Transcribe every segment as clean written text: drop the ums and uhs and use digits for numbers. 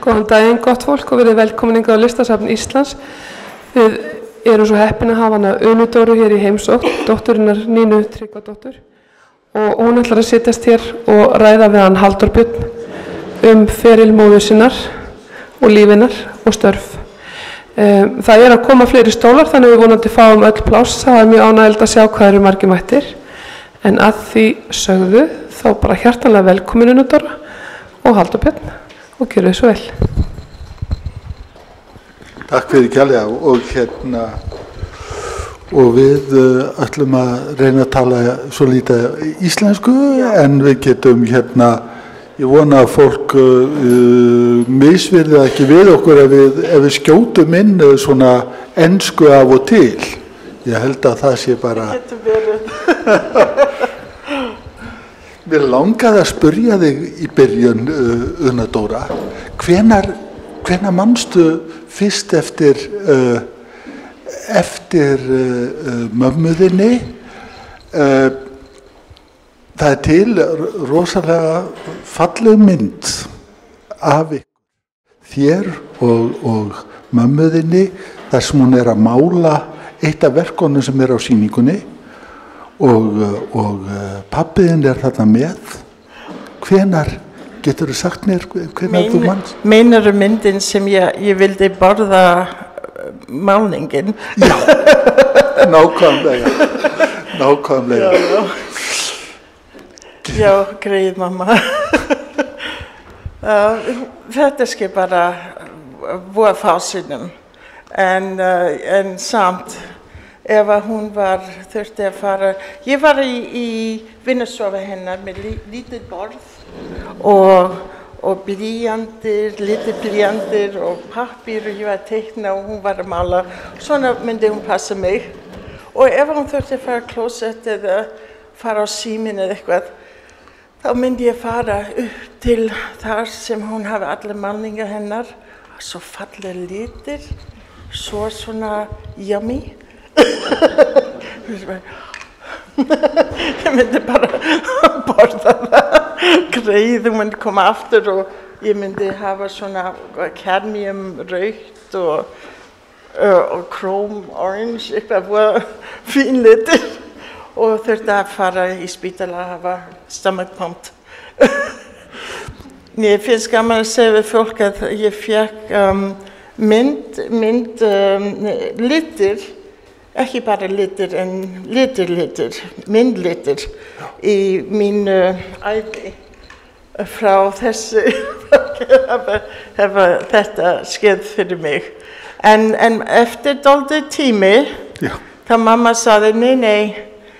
Góðan daginn, gott fólk og verið velkomin hingað á Listasafn Íslands. Við erum svo heppin að hafa hana Unu Dóru hér í heimsókn, dótturinnar Nínu Tryggvadóttur. Og hún ætlar að sittast hér og ræða við hann Halldór Björn feril móður sinnar og lífinnar og störf. Það að koma fleiri stólar þannig við vonandi fáum öll pláss. Það mjög ánægilegt að sjá hvað eru margir mættir. En að því sögðu þá bara hjartanlega velkomin Unu Dóra og Halldór Björn. Og gjörðu þið svo vel. Takk fyrir kærlega og við ætlum að reyna að tala svo lítið íslensku en við getum ég vona að fólk misvirði ekki við okkur ef við skjótum inn svona ensku af og til. Ég held að það sé bara Mér langaði að spyrja þig í byrjun, Una Dóra, hvenær manstu fyrst eftir mömmu þinni? Það til rosalega falleg mynd af ykkur, þér og mömmu þinni, þar sem hún að mála eitt af verkunum sem á sýningunni. Og pabbiðinn þarna með. Hvenær geturðu sagt mér hvenær þú manst? Meinarðu myndin sem ég vildi borða málningin? Já, nákvæmlega. Já, greið mamma. Þetta skil bara voru fásinum. En samt ef hún þurfti að fara. Ég var í vinnustofu hennar með lítið borð og blýantir, lítið blýantir og pappír og ég var að teikna og hún var að mála. Svona myndi hún passa mig. Og ef hún þurfti að fara á klósett eða fara á síminn eða eitthvað, þá myndi ég fara upp til þar sem hún hafi allar málningar hennar. Svo fallega litir, svo svona yummy. Ég myndi bara borða það, greið, hún myndi koma aftur og ég myndi hafa svona cadmium rautt og chrome orange, eitthvað voru fín litir og þurfti að fara í spítala að hafa stomach pump. Ég finnst gaman að segja við fólk að ég fekk litir, ekki bara litir en litir, myndlitir í mínu ævi frá þessu hafa þetta skeið fyrir mig. En eftir dálítið tími, þá mamma sagði, nei,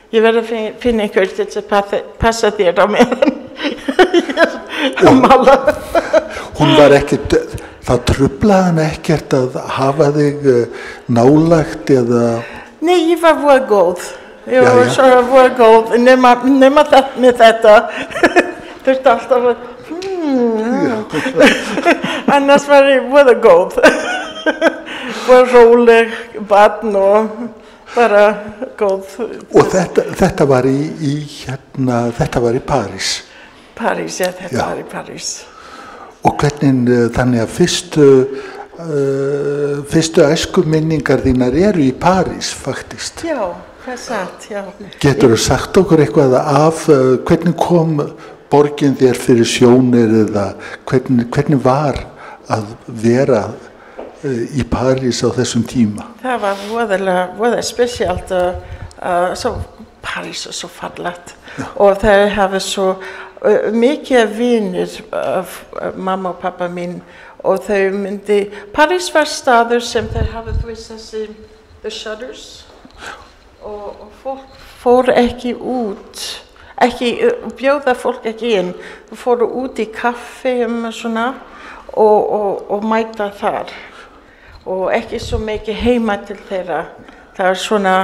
ég verð að finna einhver til að passa þér á meðan ég að mála. Hún var ekkert, það truflaði hann ekkert að hafa þig nálægt eða? Nei, ég var voða góð. Ég var svona voða góð, nema með þetta. Þurfti alltaf að, annars var ég voða góð. Voða róleg, barn og bara góð. Og þetta var þetta var í París? París, já, þetta var í París. Og hvernig, þannig að fyrstu æskuminningar þínar eru í París, faktist. Já, það er satt, já. Geturðu sagt okkur eitthvað af hvernig kom borgin þér fyrir sjónir eða hvernig var að vera í París á þessum tíma? Það var voða spesielt svo París er svo fallegt og þau hafa svo mikið vinir af mamma og pappa mín og þau myndi, París var staður sem þau hafa þessi the shutters og fólk fór ekki út, bjóða fólk ekki inn, þau fóru út í kaffi svona og mæta þar og ekki svo mikið heima til þeirra. Það er svona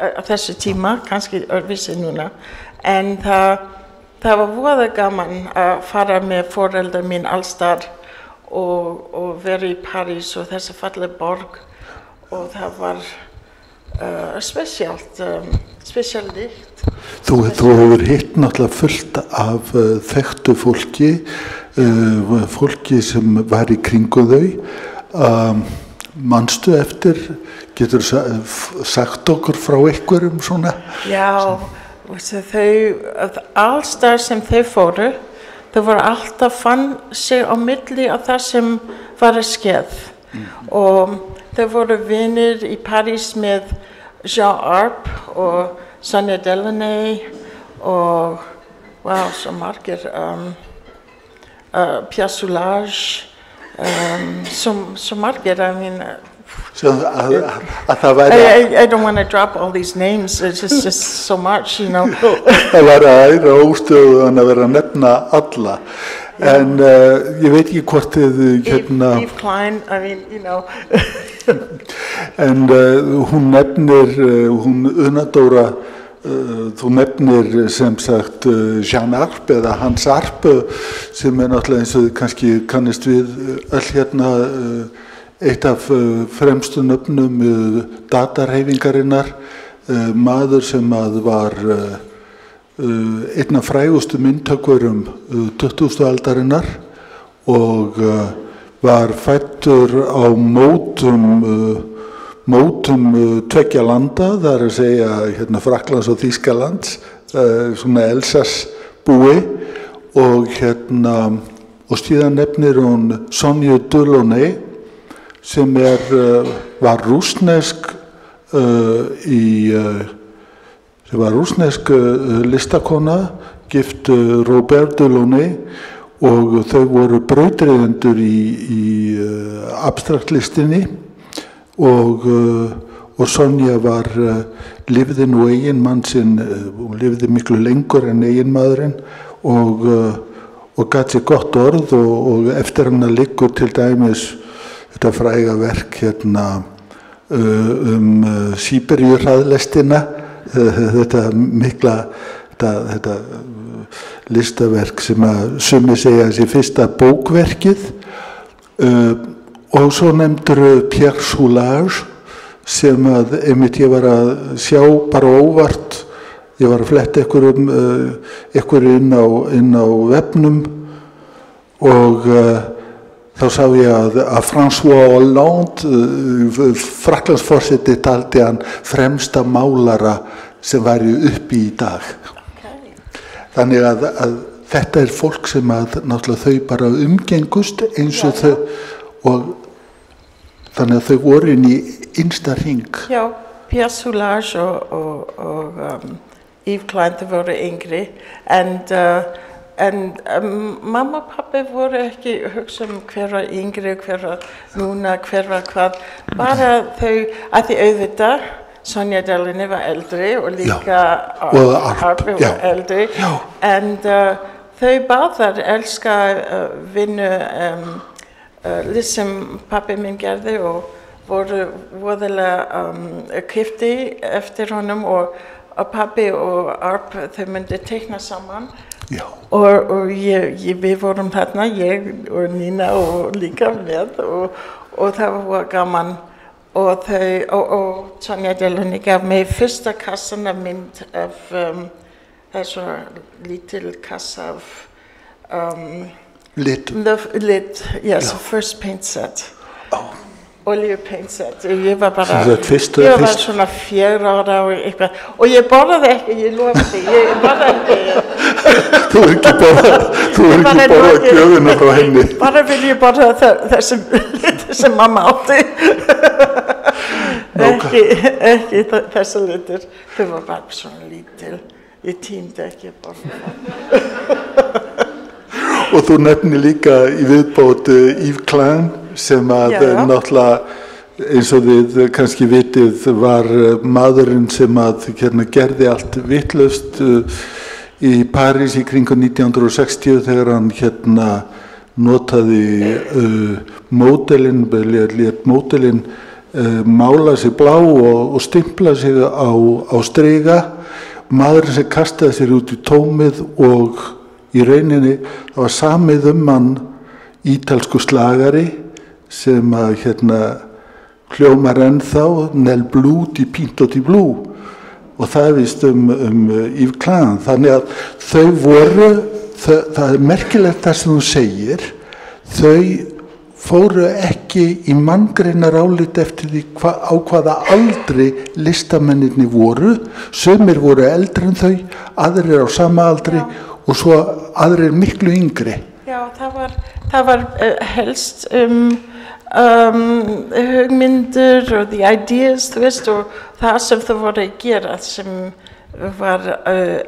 á þessu tíma, kannski öðruvísi núna, en það var voða gaman að fara með foreldrar mín allstar og vera í París og þessi fallega borg og það var spesielt lykt. Þú hefur hitt náttúrulega fullt af þekktu fólki fólki sem var í kringum þau. Manstu eftir, getur sagt okkur frá einhverjum svona? Já, þau, alls þar sem þau fóru, þau voru alltaf fann sig á milli af það sem var að skeð. Og þau voru vinir í París með Jean Arp og Sonia Delaunay og, wow, svo margir, Pierre Soulages, so margir, I mean, I don't want to drop all these names, it's just so much, you know. Það var æra óstöðuðan að vera að nefna alla, en ég veit ekki hvort þið hérna... Yves Klein, I mean, you know. En hún nefnir, hún Unadóra, þú nefnir sem sagt Jean Arp eða Hans Arp sem náttúrulega eins og þið kannski kannist við öll hérna eitt af fremstu nöfnum datarhefingarinnar, maður sem að var einn af frægustu myndhöggvurum 20. aldarinnar og var fæddur á mótum tveggja landa, það að segja hérna Frakklands og Þýskalands, svona Elsass búi og hérna og síðan nefnir hún Sonia Delaunay sem var rússnesk sem var rússnesk listakona, gift Robert Delaunay og þau voru brautryðjendur í abstraktlistinni og Sonja var lifði nú eiginmann sinn, hún lifði miklu lengur en eiginmaðurinn og gat sér gott orð og eftir hana liggur til dæmis þetta fræga verk hérna Síberíuhraðlestina, þetta mikla þetta listaverk sem að sumir segja þessi fyrsta bókverkið og svo nefndur Pierre Soulages sem að einmitt ég var að sjá bara óvart, ég var að fletta einhverju inn á vefnum og þá sá ég að François Hollande, Frakklandsforseti, taldi hann fremsta málara sem væri uppi í dag. Okay. Þannig að þetta fólk sem að náttúrulega þau bara umgengust eins og þau og þannig að þau voru inn í innsta hring. Já, Pierre Soulages og Yves Klein, þau voru yngri en mamma og pappi voru ekki hugsa hver var yngri, hver var núna, hver var hvað, bara þau, að því auðvitað, Sonia Delaunay var eldri og líka Arp var eldri, en þau báðar elska vinnu sem pappi minn gerði og voru voðalega keypti eftir honum og pappi og Arp þau myndi teikna saman og við vorum þarna, ég og Nina og líka með og það var gaman og Sonia Delaunay gaf mig fyrsta kassan af mynd af það svo lítil kassa af Lit, yes, first paint set. Olje paint set. Ég var bara, ég var svona 4 ára og eitthvað. Og ég borðaði ekki, ég lofaði, ég borðaði ekki. Þú er ekki borðað gjöfuna frá henni. Bara vil ég borða þessum mamma átti. Ekki þessa litur. Þau var bara svona lítil. Ég tímdi ekki að borða það. Og þú nefnir líka í viðbót Yves Klein sem að náttúrulega eins og þið kannski vitið var maðurinn sem að hérna gerði allt vitlaust í París í kringum 1960 þegar hann hérna notaði módelin, lét módelin mála sig blá og stimpla sig á striga, maðurinn sem kastaði sér út í tómið og í rauninni það var samið hann ítalsku slagari sem að hérna hljómar ennþá Nel Blu di Pinto di Blu og það er víst Yves Klein, þannig að það merkilegt það sem þú segir, þau fóru ekki í manngreinar álit eftir því á hvaða aldri listamennirni voru, sumir voru eldri en þau, aðrir á sama aldri og svo aðrir miklu yngri. Já, það var helst hugmyndir og the ideas, þú veist, og það sem þau voru að gera sem var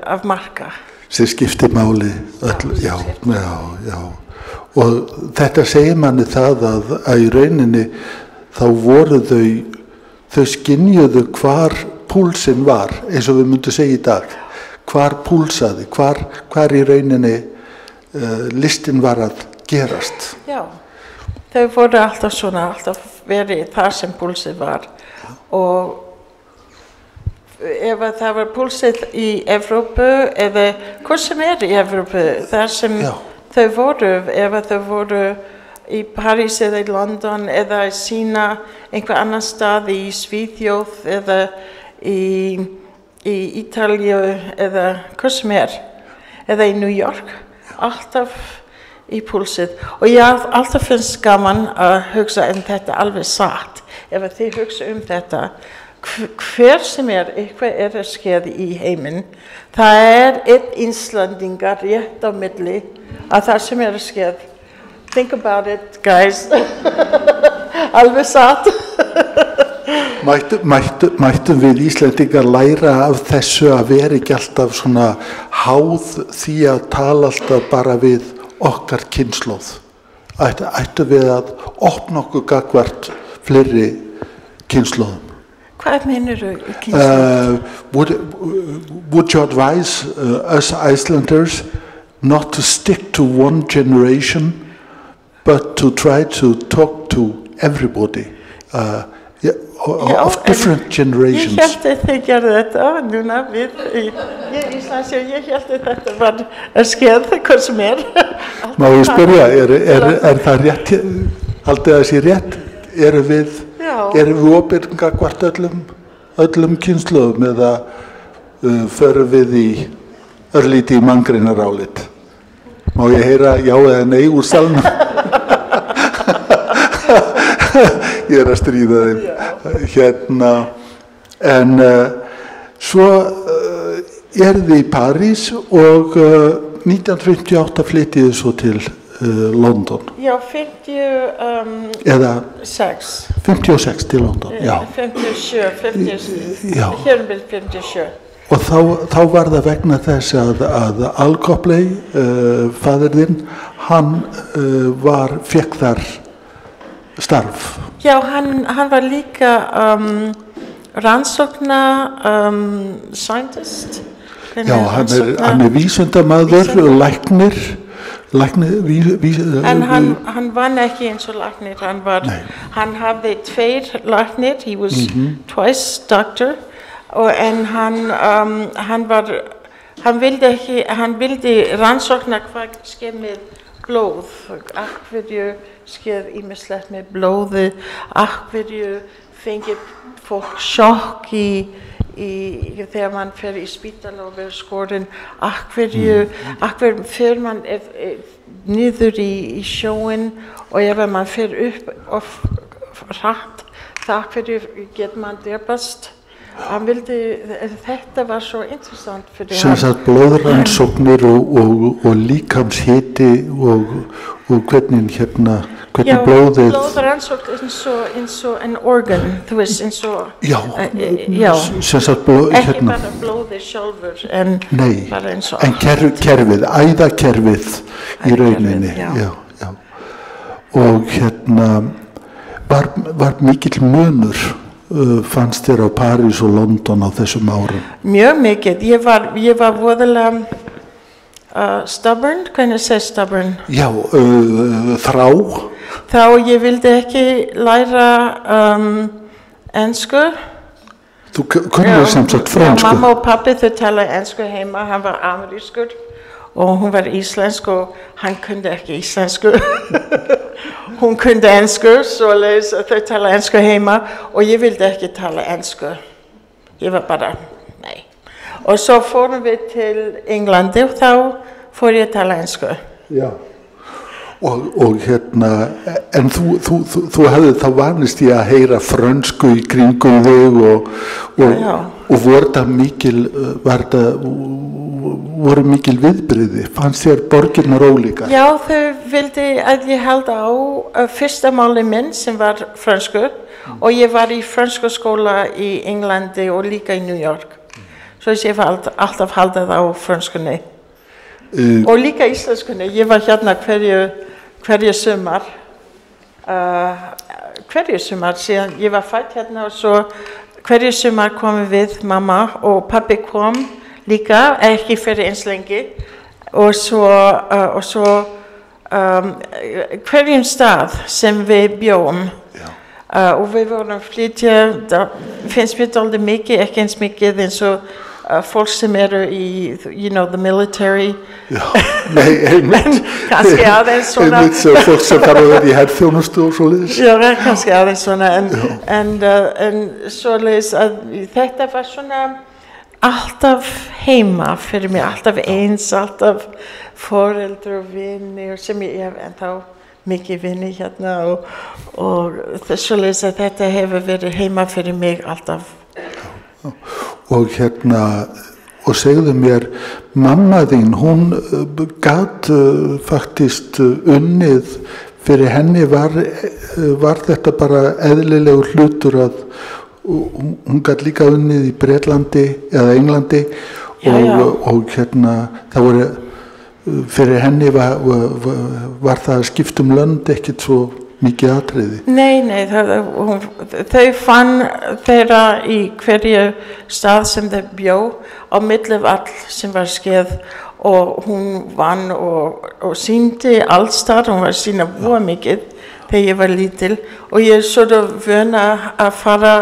af marka. Sem skipti máli öll, já. Og þetta segir manni það að í rauninni þá voru þau skynjuðu hvar púlsinn var, eins og við myndum segja í dag, hvar púlsaði, hvar í rauninni listin var að gerast. Já, þau voru alltaf verið þar sem púlsið var og ef það var púlsið í Evrópu eða hvað sem í Evrópu, þar sem þau voru, ef þau voru í París eða í London eða í sína einhver annan stað í Svíþjóð eða í Ítalíu eða hvað sem eða í New York, alltaf í púlsið. Og ég alltaf finnst gaman að hugsa þetta alveg satt, ef þið hugsa þetta, hver sem eitthvað að skeða í heiminn, það einn Íslendingar rétt á milli að það sem að skeða. Think about it, guys. Alveg satt. Mættum við Íslendingar læra af þessu að vera ekki alltaf svona háð því að tala alltaf bara við okkar kynslóð? Ættum við að opna okkur gagnvart fleiri kynslóðum? Hvað meinur þú kynslóð? Would you advise us Icelanders not to stick to one generation, but to try to talk to everybody of different generations? Ég held að þið gerðu þetta núna við Íslands, ég held að þetta var að skeða hvað sem Má ég spyrja, er það rétt, haldið það sé rétt? Erum við opin gagnvart öllum kynslóðum eða förum við í örlítið manngreinar álit? Má ég heyra já eða nei úr salnum? Ég að stríða þeim. En svo þið í París og 1958 flyttið svo til London. Já, 56. Eða 56 til London, já. 57. Og þá var það vegna þess að Al Copley, faðir þinn, hann fékk þar starf. Já, hann var líka rannsókna scientist. Já, hann vísindamaður, læknir. En hann vann ekki eins og læknir. Hann hafði 2 læknir, he was twice doctor. En hann vildi rannsókna hvað skeið með blóð, af hverju skeið ýmislegt með blóði, af hverju fengið fólk sjokk þegar mann fer í spítala og verður skorinn, af hverju fer mann niður í sjóinn og ef mann fer upp of hratt, af hverju getur mann drepast. Þetta var svo interessant fyrir hann. Sem sagt blóðrannsóknir og líkamshiti og hvernig blóðið. Já, blóðrannsókn eins og an organ, þú veist, eins og. Já, sem sagt ekki bara blóðið sjálfur, en bara eins og. En kerfið, æðakerfið í rauninni. Já. Og var mikill munur. Fannst þér á París og London á þessum árum? Mjög mikið. Ég var voðalega stubborn, hvernig segir stubborn? Já, þrá. Ég vildi ekki læra ensku. Þú kunnir sem sagt frönsku. Mamma og pappi þau talaði ensku heima, hann var amerískur og hún var íslensk og hann kunni ekki íslensku. Hún kunni ensku, svoleiðis þau tala ensku heima og ég vildi ekki tala ensku. Ég var bara, nei. Og svo fórum við til Englandi og þá fór ég að tala ensku. Já. Og hérna, en þú hefði þá vanist í að heyra frönsku í kringum þig og voru mikil viðbrigði, fannst þér borgirnar ólíkar? Já, þau vildi að ég held á fyrsta máli minn sem var frönsku og ég var í frönsku skóla í Englandi og líka í New York. Så ég var alltaf haldið á frönskunni. Og líka íslenskunni, ég var hérna hverju sumar síðan ég var fædd hérna og svo hverju sumar komum við, mamma og pappi kom líka, ekki fyrir eins lengi og svo hverjum stað sem við bjóum og við vorum flytja, það finnst mér dálítið mikið, ekki eins mikið eins og folk som i, the military. Ja, nei, einmitt. Kanskje aðeins svona. Einmitt, så folk som þarf að vera í herþjónustu og svoleiðis. Já, kanskje aðeins svona, en svoleiðis að þetta var svona alltaf heima fyrir mig, alltaf eins, alltaf foreldrar og vinir sem ég hef ennþá mikið vinir hérna og svoleiðis að þetta hefur verið heima fyrir mig alltaf. Og hérna, og segðu mér, mamma þín, hún gat faktist unnið, fyrir henni var þetta bara eðlilegur hlutur að hún gat líka unnið í Bretlandi eða Englandi og hérna, það voru, fyrir henni var það skiptum lönd ekkert svo mikið atriði? Nei, þau fann þeirra í hverju stað sem þau bjó á milli all sem var skeið og hún vann og sýndi allstar, hún var að sýna voða mikið þegar ég var lítil og ég svo vöna að fara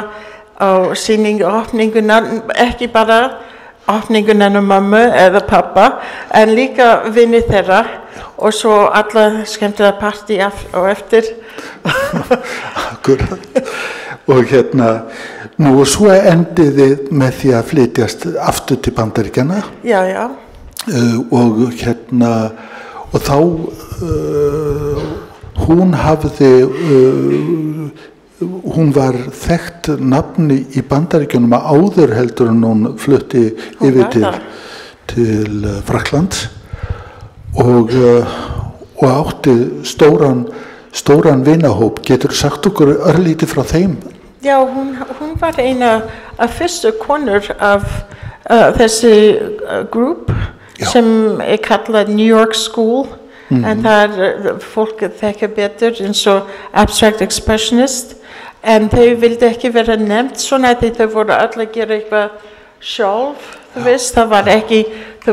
á sýningu og opninguna, ekki bara opninguna með mamma eða pappa en líka vinni þeirra og svo alla skemmtilega partí og eftir. Akkurat. Og hérna, nú og svo endiði með því að flytjast aftur til Bandaríkjanna. Já. Og hérna, og þá hún var þekkt nafni í Bandaríkjunum að áður heldur en hún flutti yfir til Frakklands og átti stóran vinahóp. Getur sagt okkur örlítið frá þeim? Já, hún var eina af fyrstu konur af þessi grúp sem kallað New York School en það fólk þekkja betur eins og Abstract Expressionist en þau vildi ekki vera nefnt svona því þau voru allir að gera eitthvað sjálf, þú veist, þau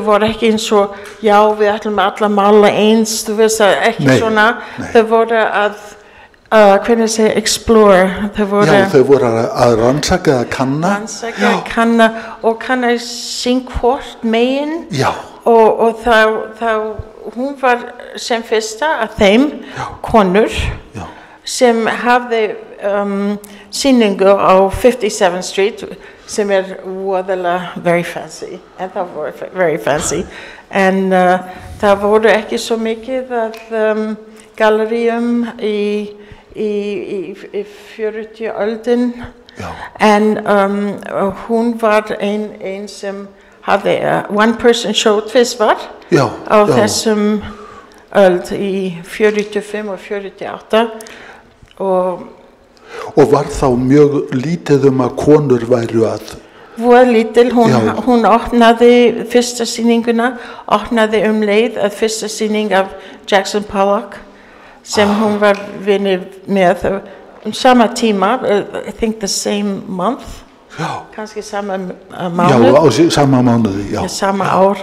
voru ekki eins og já, við ætlum alla að mála eins, þú veist, ekki svona, þau voru að hvernig segja, explore, þau voru að rannsaka að kanna og kanna sín hvort megin og þá hún var sem fyrsta af þeim konur sem hafði sýningu á 57th Street sem voðalega very fancy en það voru very fancy en það voru ekki svo mikið að galleríum í 40 öldin en hún var ein sem hafði one person show tvisvar á þessum öld í 45 og 48 og var þá mjög lítið að konur væru að voru lítil, hún opnaði fyrsta sýninguna, opnaði leið að fyrsta sýning af Jackson Pollock sem hún var vinir með sama tíma, I think the same month kannski sama mánuð sama mánuði, sama ár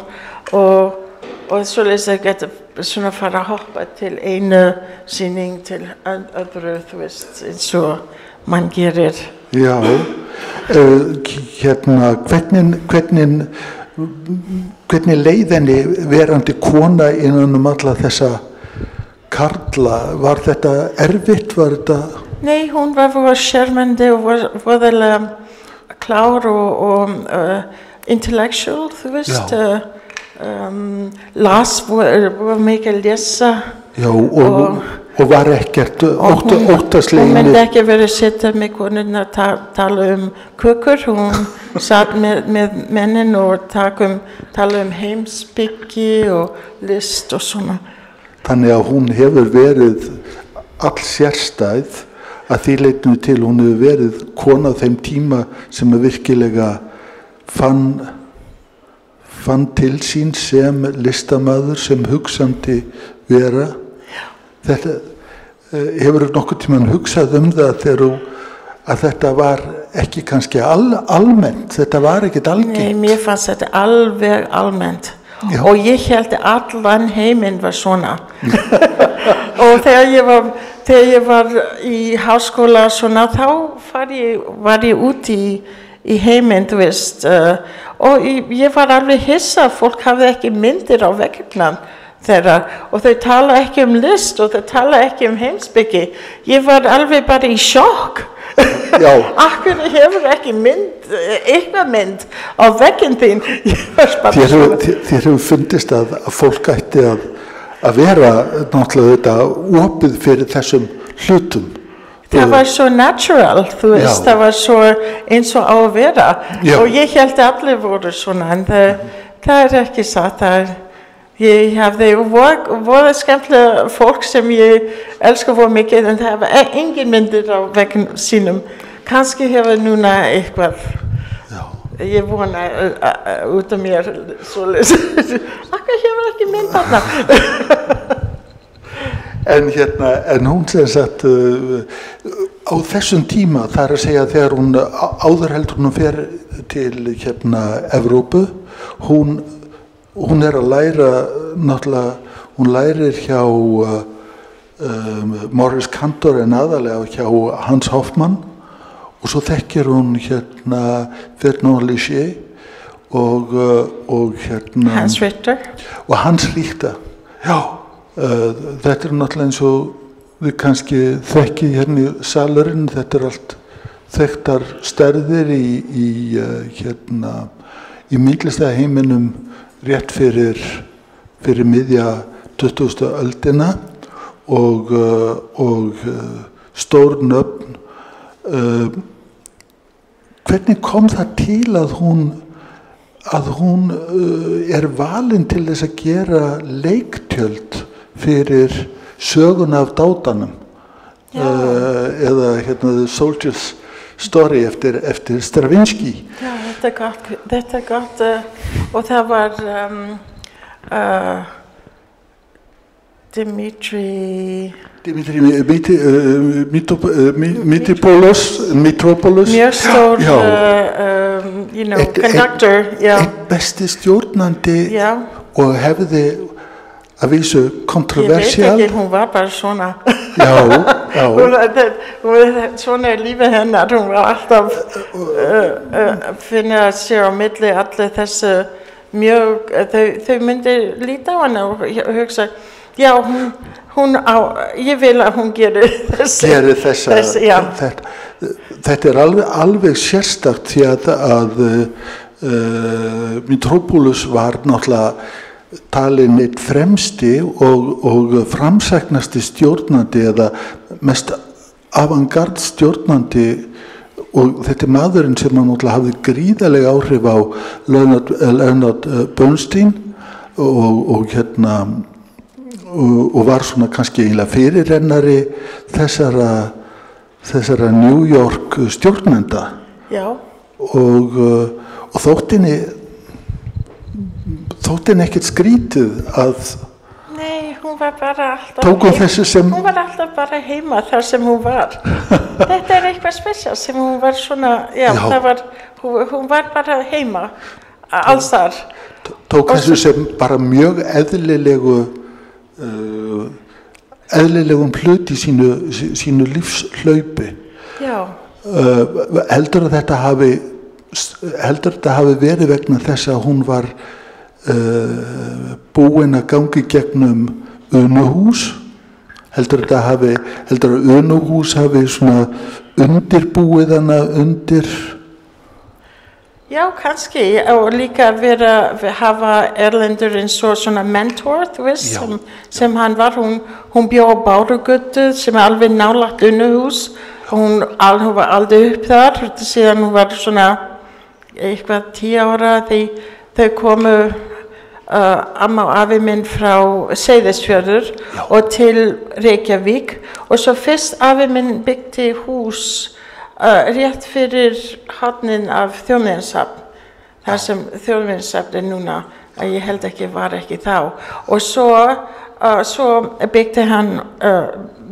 og svoleiðis að geta svona fara að hoppa til einu sýning til öðru, þú veist, eins og mann gerir. Já, hérna, hvernig leið henni verandi kona innan alla þessa karla, var þetta erfitt, var þetta? Nei, hún var sjarmandi og voðalega klár og intellectual, þú veist, las voru mikið að lesa. Já, og var ekkert Hún óttaslegin myndi ekki verið að setja með konuna að tala kökur, hún satt með mennin og tala heimspeki og list og svona. Þannig að hún hefur verið all sérstæð að því leytinu til hún hefur verið kona á þeim tíma sem að virkilega fann til sín sem listamaður, sem hugsandi vera. Þetta hefur nokkuð tímann hugsað það þegar að þetta var ekki kannski almennt, þetta var ekkert algengt. Nei, mér fannst þetta alveg almennt. Já. Og ég held að allan heiminn var svona. Og þegar ég var í háskóla svona, þá var ég út í heiminn, þú veist, og ég var alveg hissa, fólk hafði ekki myndir á veggirna þeirra og þau tala ekki list og þau tala ekki heimspeki. Ég var alveg bara í sjokk. Akkur hefur ekki eitthvað mynd á vegginn þín. Þér hefur fundist að fólk ætti að vera náttúrulega þetta opið fyrir þessum hlutum. Það var svo natural, þú veist, það var svo eins og á að vera. Og ég held að allir voru svona, en það ekki satt. Ég hafði voða skemmtilega fólk sem ég elska voða mikið, en það var engin myndir á vegginn sínum. Kannski hefur núna eitthvað. Ég vona út af mér svoleiðis. Akkur hefur ekki mynd þarna. En hún sem sagt á þessum tíma, það að segja þegar hún áður heldur hún fer til Evrópu, hún að læra náttúrulega, hún lærir hjá Maurice Cantor en aðalega hjá Hans Hofmann og svo þekkir hún Fernand Léger og Hans Richter. Og Hans Richter, já. Þetta náttúrulega eins og við kannski þekki í salurinn, þetta allt þekktar stærðir í myndlistaða heiminum rétt fyrir miðja 20. öldina og stór nöfn. Hvernig kom það til að hún valin til þess að gera leiktjöld fyrir söguna af dátanum eða The Soldier's Story eftir Stravinsky. Já, þetta gott og það var Dimitri Mitropoulos, mjög stór conductor. Einn besti stjórnandi og hefði að vísu kontroversial. Ég veit ekki, hún var bara svona. Svona lífið hennar, hún var alltaf finna sér á milli allir þessu mjög, þau myndi líta á hana og hugsa, já, ég vil að hún gerir þessa. Þetta alveg sérstakt því að Mitropoulos var náttúrulega talinn einn fremsti og framsæknasti stjórnandi eða mest avantgard stjórnandi og þetta maðurinn sem hann náttúrulega hafði gríðarlega áhrif á Leonard Bernstein og var svona kannski eiginlega fyrirrennari þessara New York stjórnenda. Já. Og þótti henni ekkert skrítið að Nei, hún var bara alltaf bara heima þar sem hún var. Þetta eitthvað spesial sem hún var svona, hún var bara heima alls þar. Tók þessu sem bara mjög eðlilegum hlut í sínu lífshlaupi. Já. Heldur þetta hafi verið vegna þess að hún var búin að gangi gegnum Unuhús? Heldur að Unuhús hafi svona undirbúið hana undir? Já, kannski, og líka hafa Erlendur eins og svona mentor, þú veist, sem hann var, hún bjó á Bárugötu sem alveg nálægt Unuhús, hún var aldrei upp þar, síðan hún var svona eitthvað 10 ára, þau komu amma og afi minn frá Seyðisfjörður og til Reykjavík, og svo fyrst afi minn byggti hús rétt fyrir hornin af Þjóðminjasafn, þar sem Þjóðminjasafn núna, ég held var ekki þá, og svo byggti hann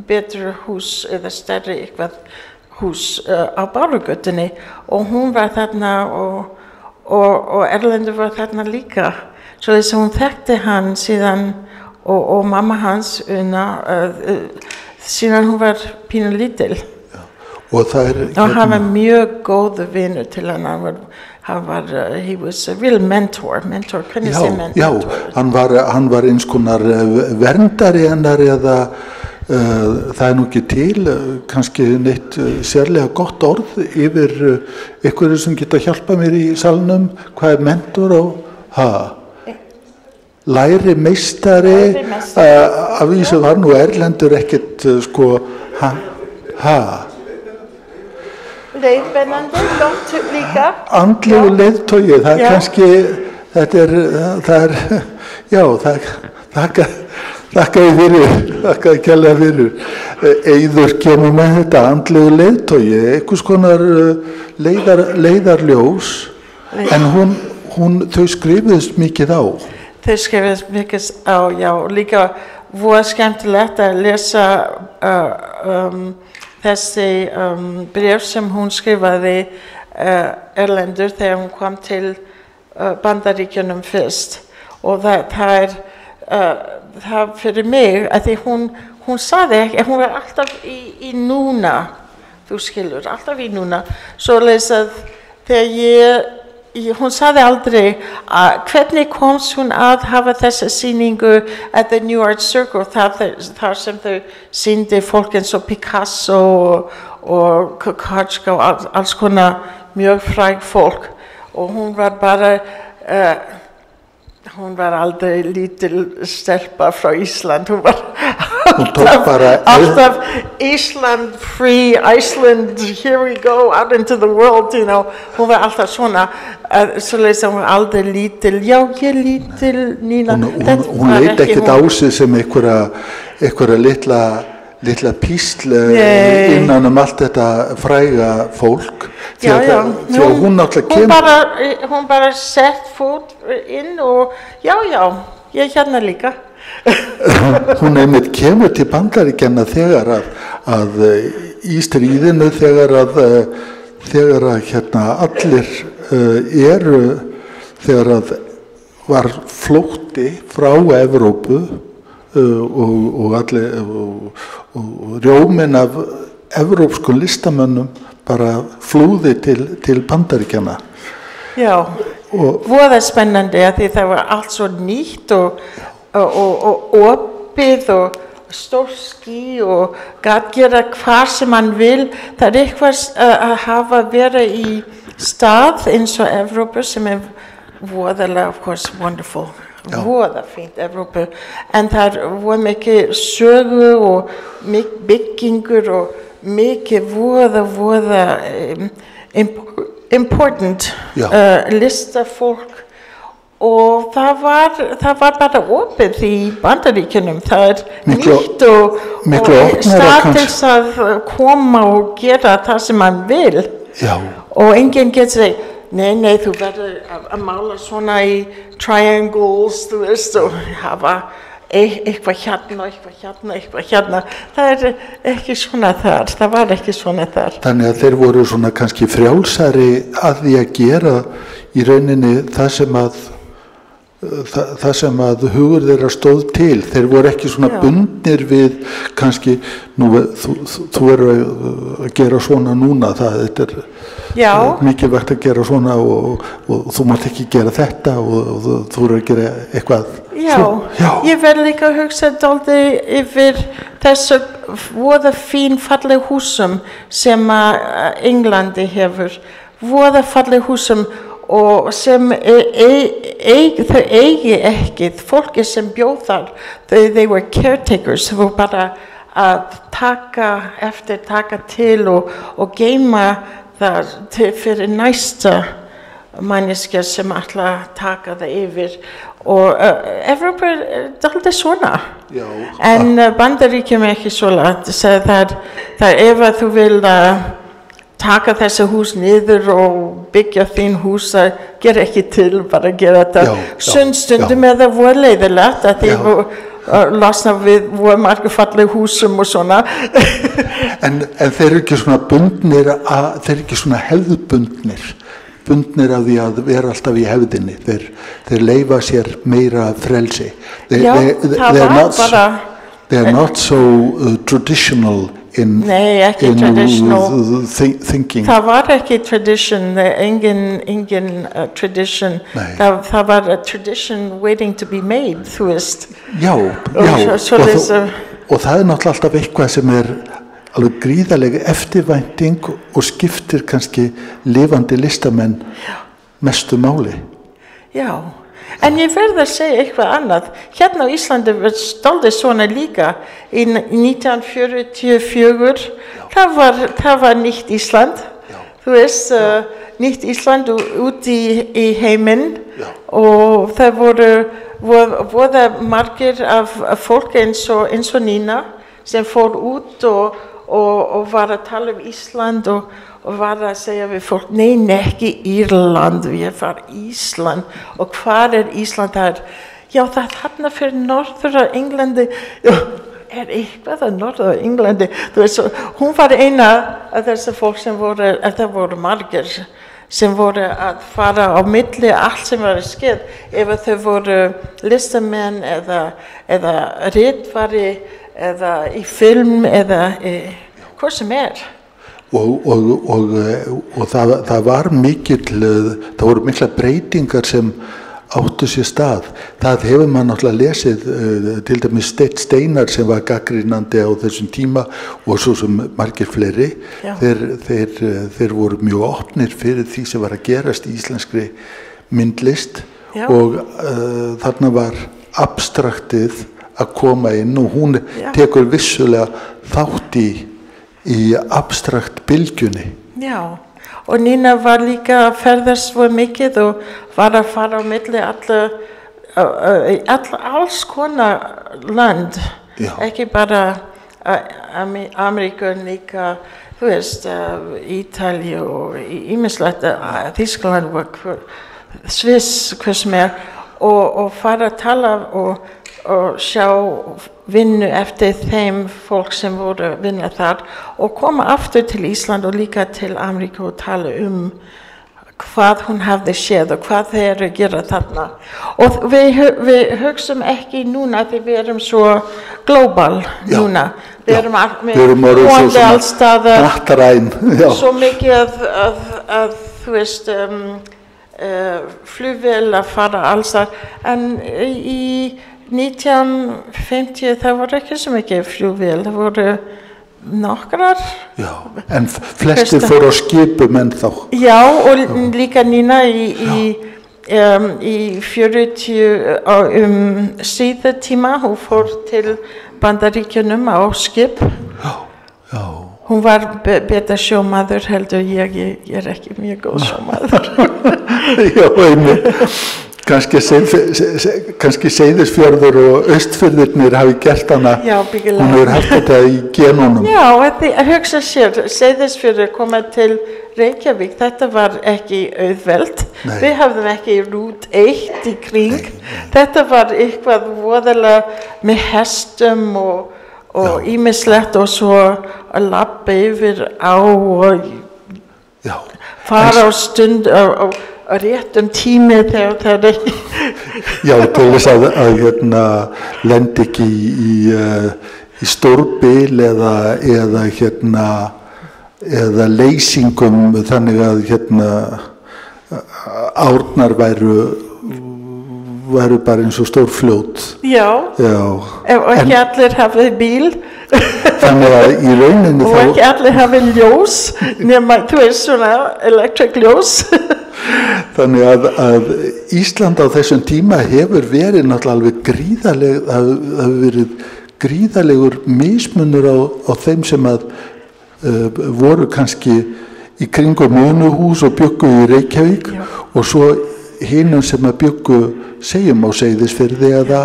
betra hús eða stærri eitthvað hús á Bárugötunni, og hún var þarna og Erlendur var þarna líka, svo þess að hún þekkti hann síðan og mamma hans síðan hún var pínu lítil. Og hann var mjög góð vinur til hann, he was a real mentor, hvernig sé mentor? Já, hann var eins konar verndari hennar, eða það nú ekki til kannski neitt sérlega gott orð yfir einhverju sem geta hjálpað mér í salnum, hvað mentor og læri meistari, af því sem var nú Erlendur ekkert sko leiðbeinandi, gott líka. Andlegu leiðtogi, það kannski, þakkaði kærlega fyrir. Eiður kemur með þetta, andlegu leiðtogi, einhvers konar leiðarljós, en þau skrifuðust mikið á. Þau skrifuðust mikið á, já, líka voru skemmtilegt að lesa þessi bréf sem hún skrifaði Erlendur þegar hún kom til Bandaríkjunum fyrst, og það fyrir mig að því hún sagði ekki, hún var alltaf í núna, þú skilur, alltaf í núna, svo að þegar hún sagði aldrei hvernig komst hún að hafa þessa sýningu at the New Art Circle, þar sem þau sýndi fólk eins og Picasso og Kokoschka og alls konar mjög fræg fólk, og hún var bara hún var aldrei lítil stelpa frá Ísland, hún var alltaf Ísland, free Iceland, here we go out into the world, you know, hún var alltaf svona, svoleiðis að hún var aldrei lítil, já, ég lítil, Nína. Hún leit ekkert á sig sem einhverja litla písl innan allt þetta fræga fólk, því að hún náttúrulega kemur. Hún bara sett fót inn og já, ég hérna líka. Hún einmitt kemur til Bandaríkjanna þegar að í stríðinu, þegar að allir þegar að var flótti frá Evrópu og rjóminn af evrópskum listamönnum bara flúði til Bandaríkjanna. Já, voða spennandi að því það var allt svo nýtt og opið og stór ský og gat gera hvað sem hann vil. Það eitthvað að hafa verið í stað eins og Evrópu sem voðalega, of course, wonderful. Voða fínt Evrópu, en það voru mikið sögu og byggingur og mikið voða important listafólk, og það var bara opið í Bandaríkjunum, það nýtt og stað til að koma og gera það sem hann vil. Og enginn getur segið, nei, þú verður að mála svona í triangles, þú veist, og hafa eitthvað hérna. Það ekki svona þar, það var ekki svona þar. Þannig að þeir voru svona kannski frjálsari að því að gera í rauninni það sem að hugur þeirra stóð til. Þeir voru ekki svona bundnir við kannski, þú eru að gera svona núna, þetta mikilvægt að gera svona og þú mátt ekki gera þetta og þú eru að gera eitthvað. Ég verð líka að hugsa dálítið yfir þessu voða fín falleg húsum sem Englandi hefur, voða falleg húsum, og sem þau eigi ekki, fólki sem bjóð þar, they were caretakers, þau voru bara að taka til og geyma það fyrir næsta manneskja sem ætla að taka það yfir og Evrópa dálítið svona. Já. En Bandaríkjum ekki svona, það ef að þú vil taka þessi hús niður og byggja þín hús, gera ekki til, bara gera þetta. Stundum það voru leiðilegt að því losna við voru margir falleg húsum og svona. en þeir eru ekki svona bundnir, þeir eru ekki svona hefðbundnir af því að vera alltaf í hefðinni. Þeir leyfa sér meira frelsi. They're not so traditional in thinking. Það var ekki tradition, engin tradition. Það var a tradition waiting to be made, þú veist. Já, og það náttúrulega alltaf eitthvað sem alveg gríðarlega eftirvænting og skiptir kannski lifandi listamenn mestu máli. Já. En ég verð að segja eitthvað annað. Hérna á Íslandi var dálítið svona líka í 1944. Það var nýtt Ísland. Já. Þú veist, nýtt Ísland út í heiminn og það voru margir af fólk eins og Nína sem fór út og var að tala Ísland og var að segja við fólk, nei, ekki Írland, við fara Ísland og hvar Ísland þar? Já, það þarna fyrir norður af Englandi, eitthvað að norður af Englandi, þú veist, hún var eina af þessi fólk sem það voru margir, sem voru að fara á milli allt sem var skeið, ef þau voru listamenn eða ritvari, eða í film eða hvað sem og það var það voru mikla breytingar sem áttu sér stað. Það hefur maður náttúrulega lesið til dæmis Steinn Steinarr sem var gagnrýnandi á þessum tíma og svo sem margir fleiri. Þeir voru mjög opnir fyrir því sem var að gerast í íslenskri myndlist. Og þarna var abstraktið að koma inn og hún tekur vissulega þátt í abstrakt bylgjunni. Já, og Nína var líka að ferðast svo mikið og var að fara á milli alls konar land, ekki bara Ameríku, líka, þú veist, Ítalíu og ýmislegt, Þýskaland og Sviss, hvað sem og fara að tala og sjá vinnu eftir þeim fólk sem voru að vinna þar og koma aftur til Ísland og líka til Ameríku og tala hvað hún hafði séð og hvað þeir eru að gera þarna. Og við hugsum ekki núna því við erum svo global núna. Við erum hóandi allstaðar, svo mikið að þú veist, flugvél að fara allstaðar, en í 1950 það voru ekki svo mikið flugvél, það voru nokkrar. Já, en flestir fóru á skipum ennþá. Já, og líka Nína í 40 síðutíma, hún fór til Bandaríkjunum á skip. Já. Hún var betur sjómaður heldur ég ekki mjög góð sjómaður. Já, einmitt. Kannski Seyðisfjörður og Austfirðirnir hafi gert hana, hún hefur haft þetta í genunum. Já, að hugsa sér, Seyðisfjörður koma til Reykjavík, þetta var ekki auðvelt, við hafðum ekki rút 1 í kring, þetta var eitthvað voðalega með hestum og ýmislegt og svo að labba yfir á og fara á stund og réttum tími þegar það ekki. Já, til þess að lendi ekki í stórbil eða leysingum þannig að árnar væru bara eins og stór fljót. Já. Og ekki allir hafið bíl. Þannig að í rauninni og ekki allir hafið ljós nema, þú veist, svona electric ljós. Þannig að Ísland á þessum tíma hefur verið náttúrulega alveg það hefur verið gríðarlegur mismunur á þeim sem að voru kannski í kringum Unuhús og bjuggu í Reykjavík og svo hinum sem að bjuggu segjum á Seyðisfirði eða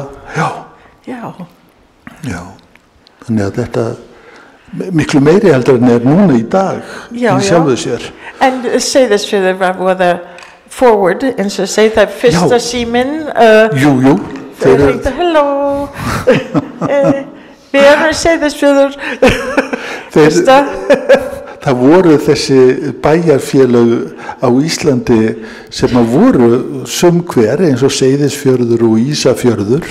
þannig að þetta miklu meiri heldur en núna í dag í sjálfu sér. En Seyðisfirði var voða forward eins og segja það fyrsta síminn Jú þeir hringdu halló við erum Seyðisfjörður fyrsta Það voru þessi bæjarfélög á Íslandi sem að voru sumhver eins og Seyðisfjörður og Ísafjörður.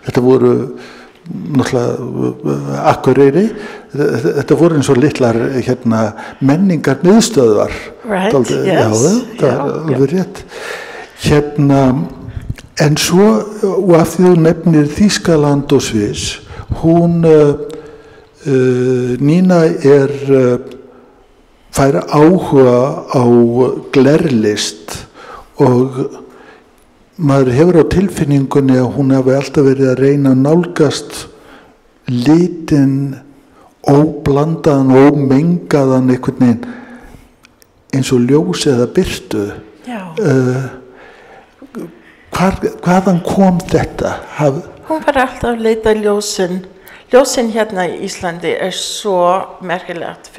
Þetta voru náttúrulega Akureyri. Þetta voru eins og litlar menningar miðstöðvar. Right, það er alveg rétt. En svo, og af því þú nefnir Þýskaland og Sviss, hún, Nína fær áhuga á glerlist og maður hefur á tilfinningunni að hún hafi alltaf verið að reyna að nálgast litin óblandaðan og ómengaðan einhvern veginn eins og ljós eða birtu. Hvaðan kom þetta? Hún var alltaf að leita ljósin. Ljósin hérna í Íslandi svo merkilegt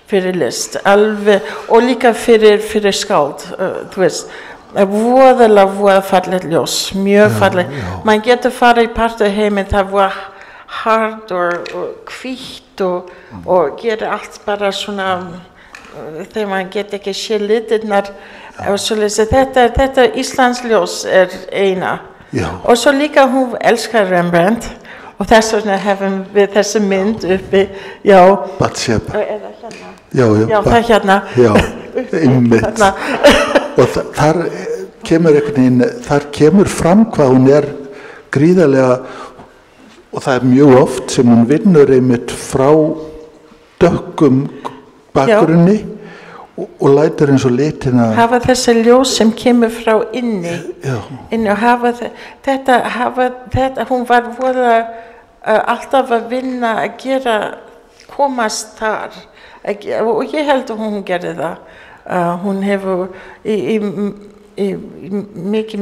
fyrir list, alveg, og líka fyrir skáld, þú veist, voða fallet ljós, mjög fallet. Man getur farið í partuheiminn, það var hard og hvítt og gera allt bara svona, þegar man getur ekki sé litirnar, og svo lesa þetta Íslands ljós eina. Og svo líka hún elskar Rembrandt, og þess vegna hefum við þessi mynd uppi, Batsheba. Eða hérna. Það hérna. Einmitt. Og þar kemur fram hvað hún gríðarlega, og það mjög oft sem hún vinnur einmitt frá dökkum bakgrunni og lætur eins og litina. Hafa þessi ljós sem kemur frá inni og hafa þetta, hún var voða alltaf að vinna að komast þar. Og ég held að hún gerði það. Hún hefur í mikið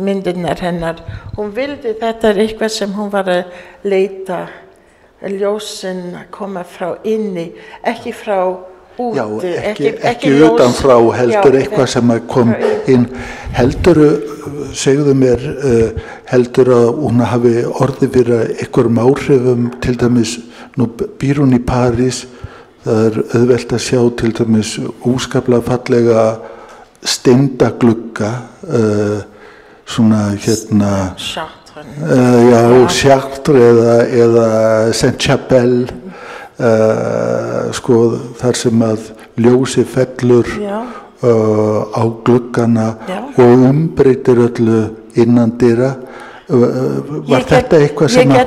myndirnar hennar. Hún vildi þetta eitthvað sem hún var að leita. Ljósin koma frá inni, ekki frá úti. Ekki utanfrá heldur eitthvað sem kom inn. Segðu mér, heldur að hún hafi orðið fyrir einhverjum áhrifum, til dæmis, nú býr hún í París. Það auðvelt að sjá til dæmis óskaplega fallega steindaglugga, svona Chartres eða Saint-Chapelle, þar sem að ljósi fellur á gluggana og umbreytir öllu innandyra. Var þetta eitthvað sem ég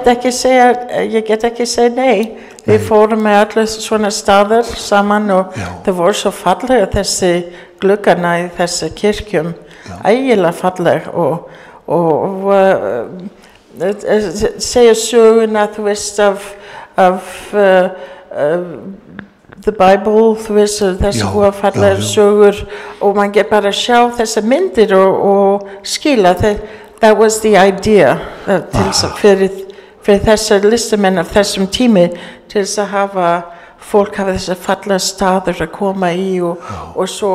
get ekki segja nei. Við fórum með allir svona staðar saman og það voru svo fallega þessi gluggana í þessi kirkjum, ægilega falleg og segja söguna, þú veist, af the Bible, þú veist, þessi hóa fallega sögur og man get bara sjá þessi myndir og skila that was the idea fyrir þessar listamenn af þessum tími til þess að fólk hafa þessar fallega staður að koma í og svo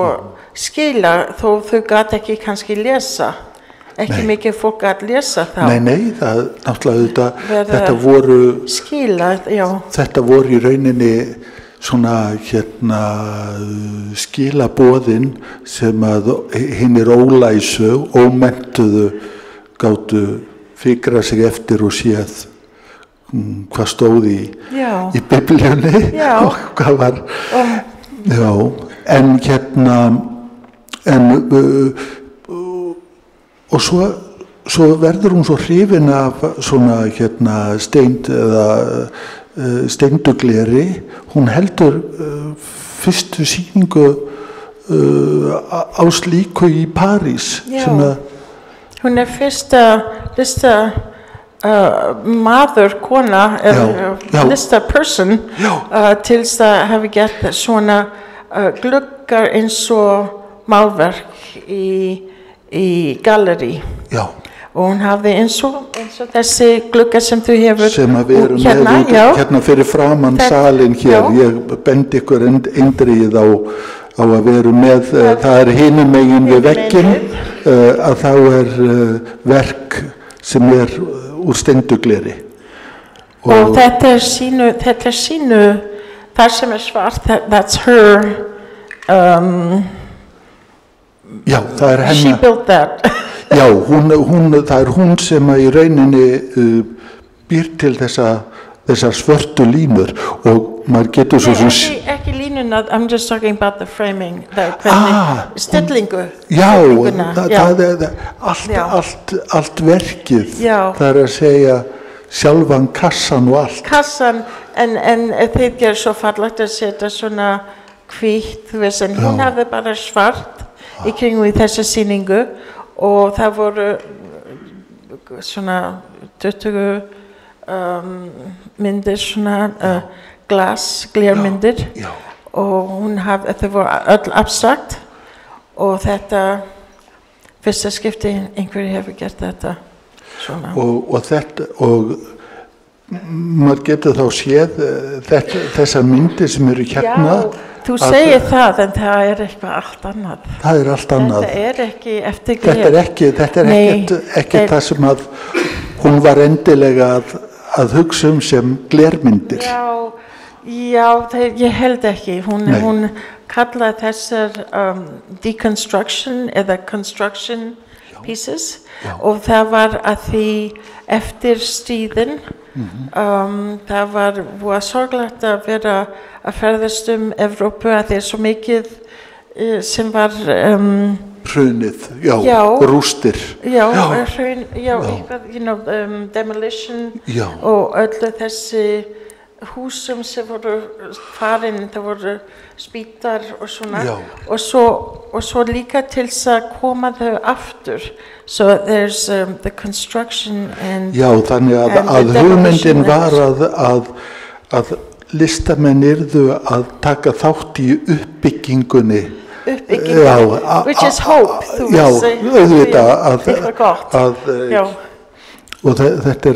skila þó þau gat ekki kannski lesa. Ekki mikið fólk gat lesa þá. Nei, það náttúrulega þetta voru þetta voru í rauninni svona skilaboðin sem að hinir ólæsu, ómenntuðu gátu fikra sig eftir og séð hvað stóð í Biblíunni og hvað var og svo verður hún svo hrifin af svona steindugleri. Hún heldur fyrstu sýningu á slíku í París. Já. Hún fyrsta maður, kona, lista person til að hafa gert svona gluggar eins og málverk í gallerí. Já. Og hún hafði eins og þessi gluggar sem þú hefur sem að við erum hérna fyrir framann salin hér. Ég bendi ykkur eindrið á að við erum með, það hinum megin við vegginn, að þá verk sem úr steindugleri. Og þetta sínu, þar sem svart, that's her, já, það hennar. She built that. Já, það hún sem í rauninni býr til þessar svörtu línur og maður getur svo sem... Ekki línuna, I'm just talking about the framing, stillingu. Já, það allt verkið, það að segja sjálfan kassan og allt. Kassan, en þeir gerir svo fallegt að setja svona hvítt, þú veist, en hún hafði bara svart í kringum í þessa sýningu og það voru svona 20 myndir, svona glermyndir og það voru öll abstrakt og þetta fyrsta skipti einhverju hefur gert þetta svona. Og þetta, og maður getur þá séð þessar myndir sem eru hérna. Já, þú segir það, en það eitthvað allt annað. Það allt annað. Þetta ekki eftir gler. Þetta ekki það sem að hún var endilega að hugsa sem glermyndir. Já, ég held ekki. Hún kallaði þessar deconstruction eða construction pieces og það var að því eftir stríðin það var sorglegt að vera að ferðast Evrópu að það svo mikið sem var hrunið, rústir. Demolition og öllu þessi húsum sem voru farin, það voru spítar og svona og svo líka til að koma þau aftur. So there's the construction and þannig að hugmyndin var að listamenn yrðu að taka þátt í uppbyggingunni. Which is hope. Og þetta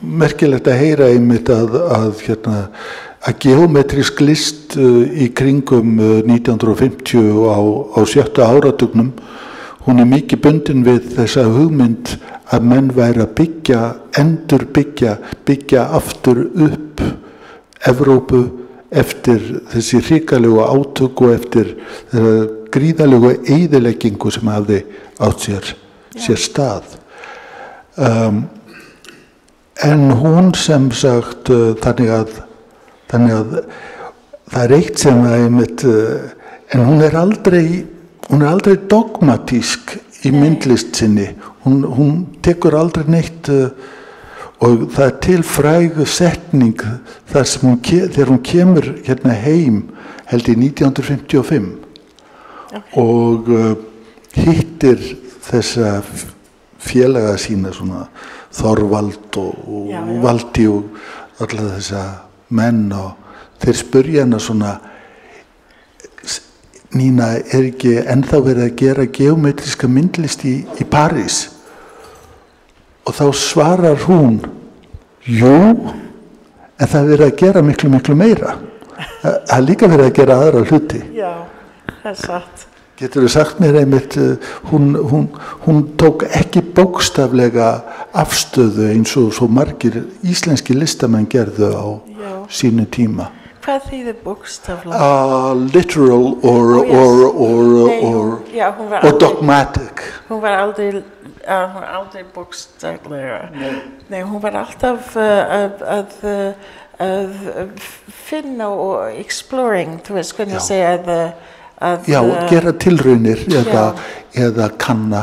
merkilegt að heyra einmitt að geometrisk list í kringum 1950 á 7. áratugnum, hún mikið bundin við þessa hugmynd að menn væri að byggja aftur upp Evrópu eftir þessi hrikalegu átök og eftir gríðalegu eyðileggingu sem hafði átt sér stað. En hún sem sagt, þannig að það eitt sem einmitt, en hún aldrei dogmatísk í myndlist sinni. Hún tekur aldrei neitt og það til fræg setning þar sem þegar hún kemur hérna heim held í 1955 og hittir þessa félaga sína svona Þorvald og Valdi og alla þessa menn og þeir spurja hana svona Nína, ekki ennþá verið að gera geometriska myndlist í París? Og þá svarar hún, jú, en það verið að gera miklu, miklu meira. Það líka verið að gera aðra hluti. Já, það satt. Geturðu sagt mér einmitt, hún tók ekki bókstaflega afstöðu eins og svo margir íslenski listamenn gerðu á sínu tíma. Hvað þýðir bókstaflega? Literal or dogmatic. Hún var aldrei bókstaflega. Nei, hún var alltaf að finna og exploring, þú veist hvernig ég segja að gera tilraunir eða kanna.